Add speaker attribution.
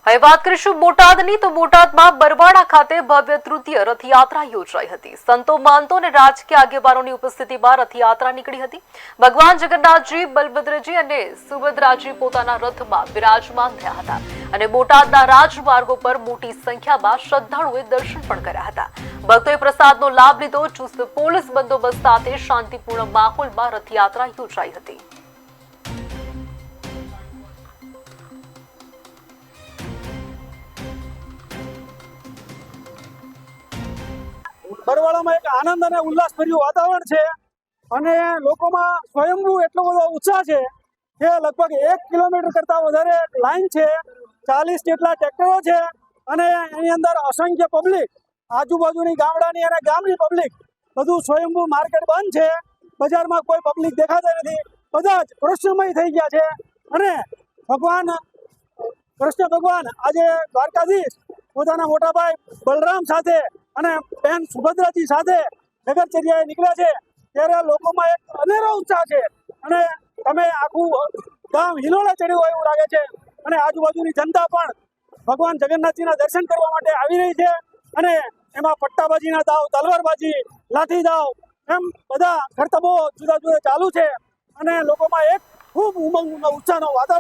Speaker 1: હવે વાત કરીશું બોટાદની તો બોટાદમાં બરવાડા ખાતે ભવ્ય તૃતીય રથયાત્રા યોજાઈ હતી। સંતો મહંતો અને રાજકીય આગેવાનોની ઉપસ્થિતિમાં રથયાત્રા નીકળી હતી। ભગવાન જગન્નાથજી, બલભદ્રજી અને સુભદ્રાજી પોતાના રથમાં બિરાજમાન થયા હતા અને બોટાદના રાજમાર્ગો પર મોટી સંખ્યામાં શ્રદ્ધાળુઓએ દર્શન પણ કર્યા હતા। ભક્તોએ પ્રસાદનો લાભ લીધો। ચુસ્ત પોલીસ બંદોબસ્ત સાથે શાંતિપૂર્ણ માહોલમાં રથયાત્રા યોજાઈ હતી।
Speaker 2: બરવાડામાં એક આનંદ અને ઉલ્લાસભર્યું વાતાવરણ છે અને લોકોમાં સ્વયંભૂ એટલો બધો ઉત્સાહ છે કે લગભગ 1 કિલોમીટર કરતાં વધારે લાઈન છે। 40 જેટલા ટ્રેક્ટરો છે અને એની અંદર અસંખ્ય પબ્લિક, આજુબાજુની ગામડાની અને ગામની પબ્લિક, બધું સ્વયંભૂ માર્કેટ બંધ છે। બજારમાં કોઈ પબ્લિક દેખાતા નથી, બધા જ કૃષ્ણમય થઈ ગયા છે અને કૃષ્ણ ભગવાન આજે દ્વારકાધીશ પોતાના મોટા ભાઈ બલરામ સાથે અને બહેન સુભદ્રાજી સાથે નગરચર્યાએ નીકળ્યા છે ત્યારે લોકોમાં એક અનેરો ઉત્સાહ છે અને તમે આખું ગામ હિલોળે ચડ્યું હોય એવું લાગે છે અને આજુબાજુની જનતા પણ ભગવાન જગન્નાથજીના દર્શન કરવા માટે આવી રહી છે અને એમાં પટ્ટાબાજીના દાવ, તલવારબાજી, લાઠી દાવ એમ બધા કરતબો જુદા જુદા ચાલુ છે અને લોકોમાં એક ખૂબ ઉમંગ ઉત્સાહનો વાતાવરણ